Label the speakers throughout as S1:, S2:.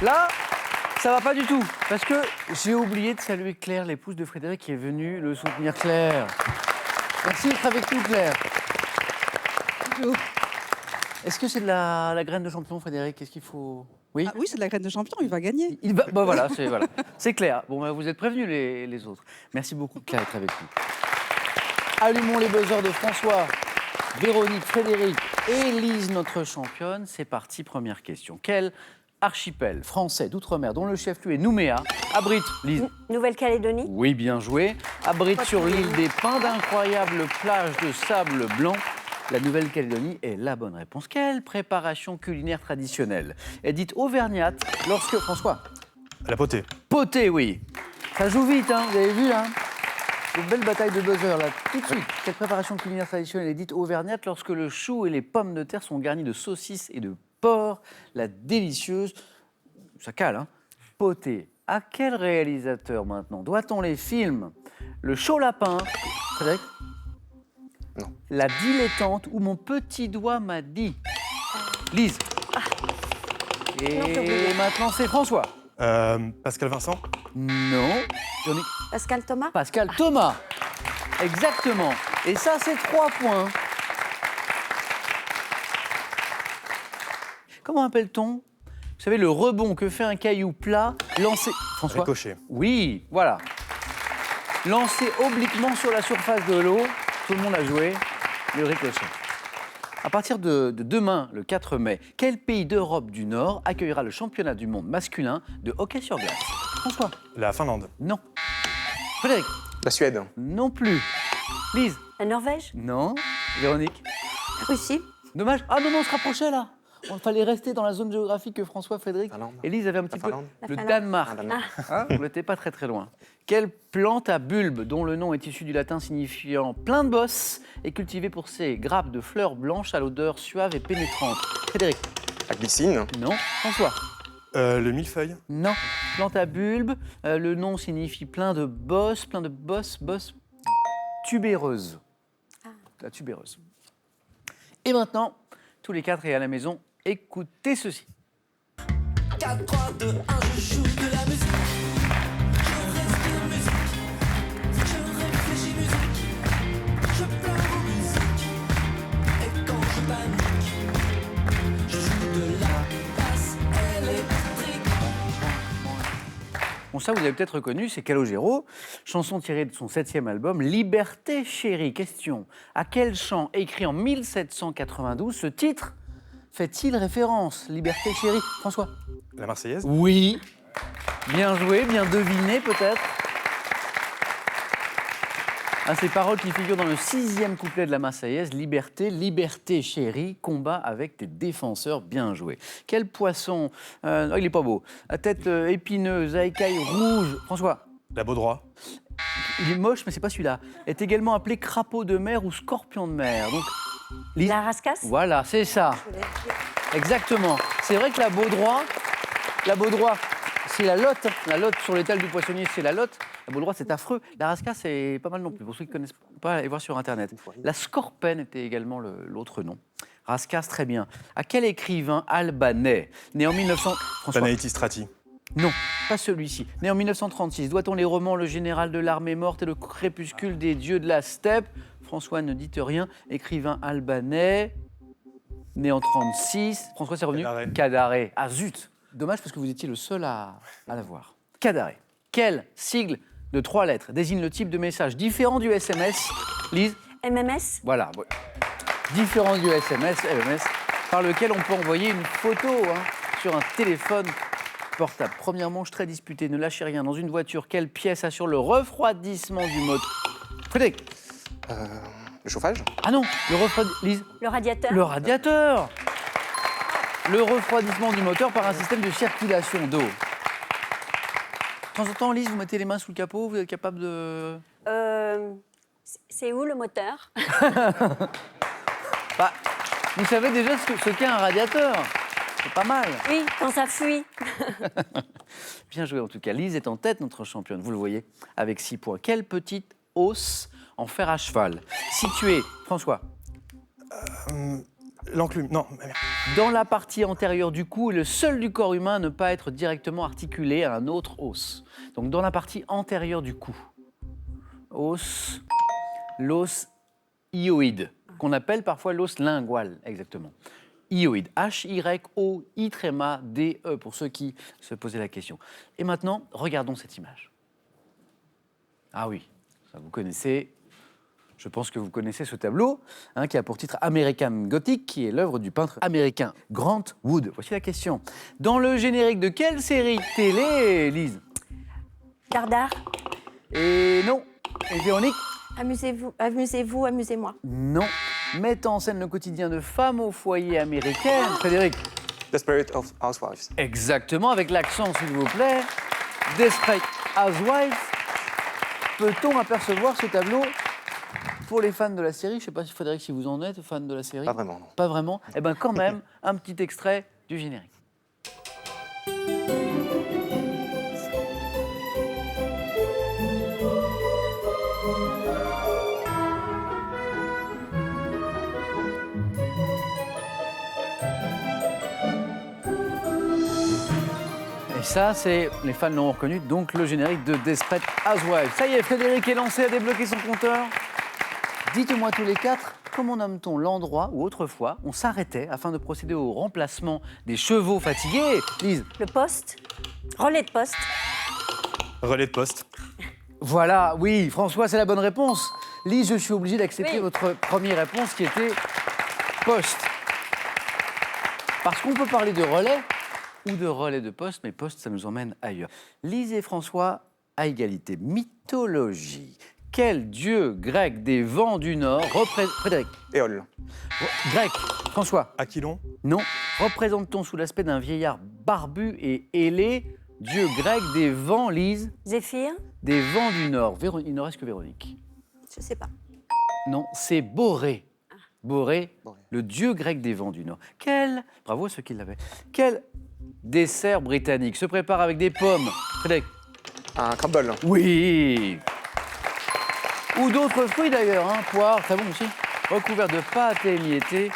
S1: Là, ça va pas du tout. Parce que j'ai oublié de saluer Claire, l'épouse de Frédéric, qui est venue le soutenir. Claire. Merci d'être avec nous, Claire.
S2: Bonjour.
S1: Est-ce que c'est de la graine de champion, Frédéric? Est-ce qu'il faut... Oui.
S2: Ah oui, c'est de la graine de champion, il va gagner.
S1: Il va... Bon, voilà, c'est clair. Bon, bah, vous êtes prévenus, les autres. Merci beaucoup, Claire, d'être avec nous. Allumons les buzzers de François, Véronique, Frédéric et Lise, notre championne. C'est parti, première question. Quel archipel français d'outre-mer, dont le chef-lieu est Nouméa, abrite, Lise?
S3: Nouvelle-Calédonie.
S1: Oui, bien joué. Abrite sur l'île des Pins d'incroyables plages de sable blanc. La Nouvelle-Calédonie est la bonne réponse. Quelle préparation culinaire traditionnelle est dite auvergnate lorsque... François?
S4: La potée.
S1: Potée, oui. Ça joue vite, hein, vous avez vu, hein? Une belle bataille de buzzer, là, tout de suite. Quelle préparation culinaire traditionnelle est dite auvergnate lorsque le chou et les pommes de terre sont garnis de saucisses et de porc? La délicieuse... Ça cale, hein? Potée. À quel réalisateur, maintenant, doit-on les films Le Chaud Lapin, Frédéric?
S4: Non.
S1: La Dilettante ou Mon petit doigt m'a dit. Lise. Et maintenant, c'est François.
S4: Pascal Vincent.
S1: Non. Véronique.
S3: Pascal Thomas.
S1: Pascal Thomas. Exactement. Et ça, c'est 3 points. Comment appelle-t-on, vous savez, le rebond que fait un caillou plat lancé... François.
S4: Ricochet.
S1: Oui, voilà. Lancé obliquement sur la surface de l'eau. Tout le monde a joué le ricochet. À partir de demain, le 4 mai, quel pays d'Europe du Nord accueillera le championnat du monde masculin de hockey sur glace? François?
S4: La Finlande.
S1: Non. Frédéric?
S5: La Suède.
S1: Non plus. Lise?
S3: La Norvège.
S1: Non. Véronique?
S3: Russie.
S1: Dommage. Ah non, on se rapprochait là. Il fallait rester dans la zone géographique que François, Frédéric
S5: Finlande.
S1: et Lise avaient un petit peu.
S5: Finlande.
S1: Le
S3: Finlande.
S1: Danemark.
S5: Danemark.
S1: Hein, vous n'étiez pas très très loin. Quelle plante à bulbe, dont le nom est issu du latin signifiant plein de bosses, est cultivée pour ses grappes de fleurs blanches à l'odeur suave et pénétrante? Frédéric?
S5: La glycine.
S1: Non. François?
S4: Le millefeuille.
S1: Non. Plante à bulbe, le nom signifie plein de bosses, tubéreuse. La tubéreuse. Et maintenant, tous les 4 et à la maison, écoutez ceci.
S6: 4, 3, 2, 1, je joue de la musique. Je respire musique. Je réfléchis musique. Je pleure aux musique. Et quand je panique, je joue de la basse électrique.
S1: Bon, ça, vous avez peut-être reconnu, c'est Calogero, chanson tirée de son 7e album, Liberté chérie. Question, à quel chant écrit en 1792 ce titre fait-il référence? Liberté chérie. François?
S4: La Marseillaise.
S1: Oui. Bien joué, bien deviné peut-être. À ces paroles qui figurent dans le 6e couplet de la Marseillaise, Liberté, liberté chérie, combat avec tes défenseurs, bien joué. Quel poisson, oh, il est pas beau, à tête épineuse, à écailles rouges, François?
S4: La Baudroie.
S1: Il est moche, mais c'est pas celui-là. Est également appelé crapaud de mer ou scorpion de mer. Donc, Lise.
S3: La Rascasse.
S1: Voilà, c'est ça. Exactement. C'est vrai que la Baudroie, c'est la lotte. La lotte sur l'étal du poissonnier, c'est la lotte. La Baudroie, c'est affreux. La Rascasse, c'est pas mal non plus. Pour ceux qui ne connaissent pas, allez voir sur Internet. La Scorpène était également l'autre nom. Rascasse, très bien. À quel écrivain albanais, né en 1900... François.
S4: Tanaïti Strati.
S1: Non, pas celui-ci. Né en 1936, doit-on les romans Le général de l'armée morte et Le crépuscule des dieux de la steppe? François, ne dites rien. Écrivain albanais, né en 36. François, c'est revenu?
S4: Kadare.
S1: Kadare. Ah zut. Dommage parce que vous étiez le seul à l'avoir. Kadare. Quel sigle de 3 lettres désigne le type de message différent du SMS? Lise?
S3: MMS.
S1: Voilà. Ouais. Différent du SMS, MMS, par lequel on peut envoyer une photo sur un téléphone portable. Première manche très disputée, ne lâchez rien. Dans une voiture, quelle pièce assure le refroidissement du moteur? Frédéric?
S5: Le chauffage.
S1: Ah non, le refroidissement... Lise?
S3: Le radiateur.
S1: Le radiateur. Le refroidissement du moteur par un système de circulation d'eau. De temps en temps, Lise, vous mettez les mains sous le capot, vous êtes capable de...
S3: C'est où le moteur?
S1: Bah, vous savez déjà ce qu'est un radiateur. C'est pas mal.
S3: Oui, quand ça fuit.
S1: Bien joué en tout cas. Lise est en tête, notre championne, vous le voyez, avec 6 points. Quelle petite hausse en fer à cheval située, François?
S4: L'enclume. Non, merde.
S1: Dans la partie antérieure du cou est le seul du corps humain à ne pas être directement articulé à un autre os. Donc dans la partie antérieure du cou, l'os hyoïde, qu'on appelle parfois l'os lingual, exactement. Hyoïde, H-Y-O-I-D-E, pour ceux qui se posaient la question. Et maintenant, regardons cette image. Ah oui, ça vous connaissez. Je pense que vous connaissez ce tableau, qui a pour titre American Gothic, qui est l'œuvre du peintre américain Grant Wood. Voici la question. Dans le générique de quelle série télé, Lise?
S3: Dardar.
S1: Et non. Et Véronique?
S3: Amusez-vous, amusez-vous, amusez-moi.
S1: Non. Mettant en scène le quotidien de femmes au foyer américaines. Frédéric?
S5: The Spirit of Housewives.
S1: Exactement, avec l'accent, s'il vous plaît. Desperate Housewives. Peut-on apercevoir ce tableau pour les fans de la série? Je ne sais pas, Frédéric, si vous en êtes fan de la série.
S5: Pas vraiment, non.
S1: Pas vraiment. Eh bien, quand même, un petit extrait du générique. Et ça, c'est, les fans l'ont reconnu, donc le générique de Desperate Housewives. Ça y est, Frédéric est lancé à débloquer son compteur. Dites-moi tous les quatre, comment nomme-t-on l'endroit où autrefois on s'arrêtait afin de procéder au remplacement des chevaux fatigués? Lise?
S3: Le poste. Relais de poste.
S4: Relais de poste.
S1: Voilà, oui, François, c'est la bonne réponse. Lise, je suis obligé d'accepter
S3: Oui.
S1: votre première réponse qui était poste. Parce qu'on peut parler de relais ou de relais de poste, mais poste, ça nous emmène ailleurs. Lise et François à égalité. Mythologie. Quel dieu grec des vents du Nord représente... Frédéric?
S5: Éole.
S1: Grec. François?
S4: Aquilon.
S1: Non. Représente-t-on sous l'aspect d'un vieillard barbu et ailé, dieu grec des vents, Lise?
S3: Zéphyr.
S1: Des vents du Nord. Il ne reste que Véronique.
S3: Je sais pas.
S1: Non, c'est Boré. Boré, le dieu grec des vents du Nord. Bravo à ceux qui l'avaient. Quel dessert britannique se prépare avec des pommes? Frédéric?
S5: Un crumble.
S1: Oui. Ou d'autres fruits d'ailleurs, poire, très bon aussi. Recouvert de pâte émiettée,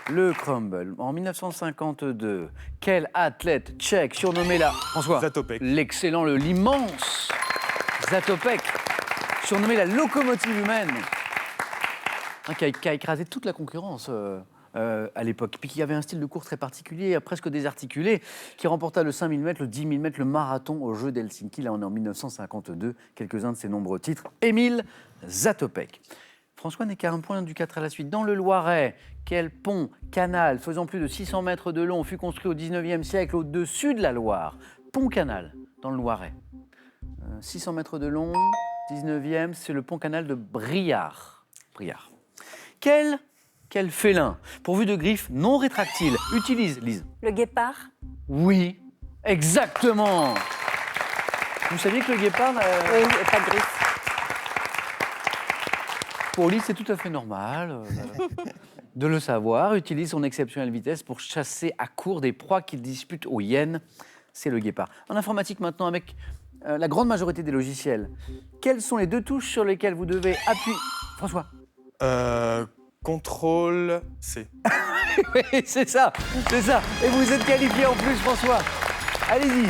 S1: le crumble. En 1952, quel athlète tchèque surnommé François?
S4: Zatopek.
S1: L'excellent, l'immense Zatopek, surnommé la locomotive humaine, qui a écrasé toute la concurrence à l'époque, puis qui avait un style de course très particulier, presque désarticulé, qui remporta le 5000 mètres, le 10 000 mètres, le marathon aux Jeux d'Helsinki. Là, on est en 1952, quelques-uns de ses nombreux titres. Émile Zatopek. François n'est qu'à un point du 4 à la suite. Dans le Loiret, quel pont, canal, faisant plus de 600 mètres de long, fut construit au 19e siècle au-dessus de la Loire? Pont-canal, dans le Loiret. 600 mètres de long, 19e, c'est le pont-canal de Briard. Briard. Quel félin, pourvu de griffes non rétractiles, utilise, Lise?
S3: Le guépard.
S1: Oui, exactement. Vous saviez que le guépard...
S3: Oui, et pas de griffes.
S1: Pour Lise, c'est tout à fait normal de le savoir. Utilise son exceptionnelle vitesse pour chasser à court des proies qu'il dispute aux hyènes. C'est le guépard. En informatique maintenant, avec la grande majorité des logiciels, quelles sont les deux touches sur lesquelles vous devez appuyer? François?
S4: Contrôle C.
S1: Oui, c'est ça, c'est ça. Et vous êtes qualifié en plus, François. Allez-y.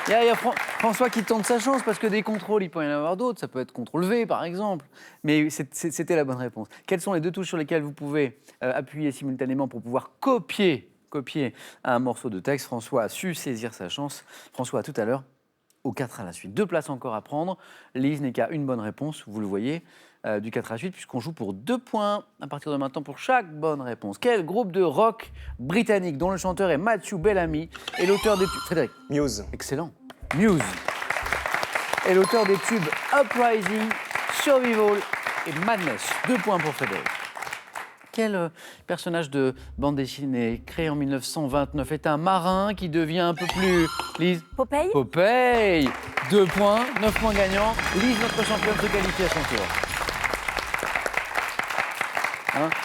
S1: Il y a François qui tente sa chance parce que des contrôles, il peut y en avoir d'autres. Ça peut être contrôle V, par exemple. Mais c'était la bonne réponse. Quelles sont les deux touches sur lesquelles vous pouvez appuyer simultanément pour pouvoir copier un morceau de texte? François a su saisir sa chance. François, à tout à l'heure. Au 4 à la suite. 2 places encore à prendre. Lise n'est qu'à une bonne réponse, vous le voyez, du 4 à la suite, puisqu'on joue pour 2 points à partir de maintenant pour chaque bonne réponse. Quel groupe de rock britannique dont le chanteur est Matthew Bellamy et l'auteur des tubes... Frédéric?
S5: Muse.
S1: Excellent. Muse. Et l'auteur des tubes Uprising, Survival et Madness. 2 points pour Frédéric. Quel personnage de bande dessinée créé en 1929 est un marin qui devient un peu plus... Lise?
S3: Popeye.
S1: Popeye. 2 points, 9 points gagnants. Lise, notre championne, se qualifie à son tour.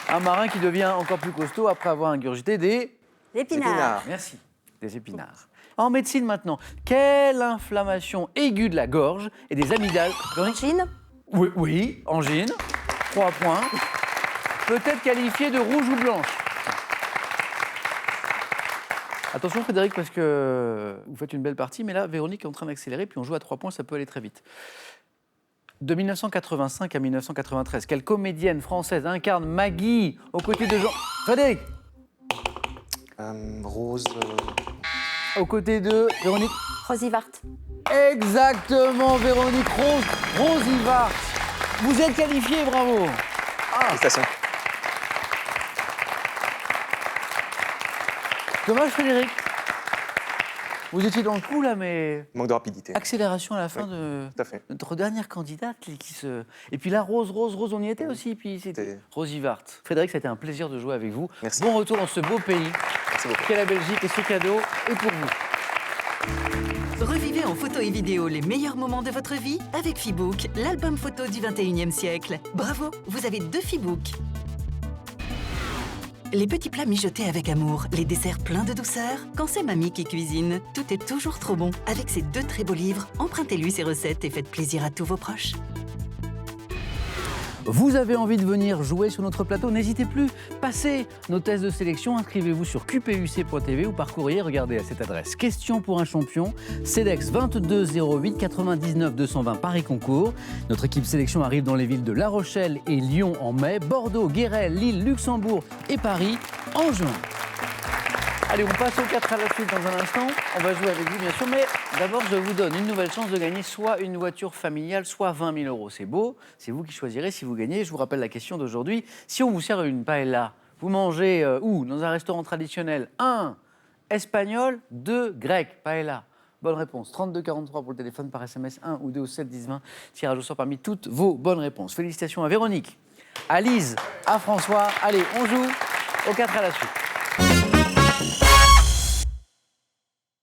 S1: Un marin qui devient encore plus costaud après avoir ingurgité des...
S3: L'épinard.
S1: Merci. Des épinards. En médecine maintenant, quelle inflammation aiguë de la gorge et des amygdales...
S3: Angine.
S1: Oui, oui, Angine. 3 points. Peut-être qualifiée de rouge ou blanche. Attention Frédéric, parce que vous faites une belle partie, mais là, Véronique est en train d'accélérer, puis on joue à 3 points, ça peut aller très vite. De 1985 à 1993, quelle comédienne française incarne Maggie aux côtés de Jean... Frédéric,
S5: Rose.
S1: aux côtés de Véronique.
S3: Rosie Vart.
S1: Exactement, Véronique Rose Ivart. Vous êtes qualifié, bravo.
S5: Félicitations.
S1: Dommage Frédéric. Vous étiez dans le coup là, mais
S5: Manque de rapidité.
S1: accélération à la fin
S5: Oui,
S1: de
S5: tout à fait.
S1: notre dernière candidate qui se... Et puis là, Rose, on y était aussi. Puis c'était
S5: C'était-
S1: Rose Ivart. Frédéric, ça a été un plaisir de jouer avec vous.
S5: Merci.
S1: Bon retour dans ce beau pays
S5: Merci beaucoup.
S1: qu'est la Belgique et ce cadeau est pour vous.
S7: Revivez en photo et vidéo les meilleurs moments de votre vie avec Feebook, l'album photo du 21e siècle. Bravo, vous avez 2 Feebooks. Les petits plats mijotés avec amour, les desserts pleins de douceur. Quand c'est mamie qui cuisine, tout est toujours trop bon. Avec ces 2 très beaux livres, empruntez-lui ses recettes et faites plaisir à tous vos proches.
S1: Vous avez envie de venir jouer sur notre plateau, n'hésitez plus. Passez nos tests de sélection, inscrivez-vous sur qpuc.tv ou par courrier, regardez à cette adresse. Question pour un champion, CEDEX 22 08 99 220 Paris Concours. Notre équipe sélection arrive dans les villes de La Rochelle et Lyon en mai, Bordeaux, Guéret, Lille, Luxembourg et Paris en juin. Allez, on passe aux 4 à la suite dans un instant. On va jouer avec vous, bien sûr, mais d'abord, je vous donne une nouvelle chance de gagner soit une voiture familiale, soit 20 000 euros. C'est beau, c'est vous qui choisirez si vous gagnez. Je vous rappelle la question d'aujourd'hui. Si on vous sert une paella, vous mangez où? Dans un restaurant traditionnel? 1. Espagnol, 2. Grec, paella. Bonne réponse. 32 43 pour le téléphone, par SMS 1 ou 2 au 7 10 20. Tirage au sort parmi toutes vos bonnes réponses. Félicitations à Véronique, à Lise, à François. Allez, on joue aux 4 à la suite.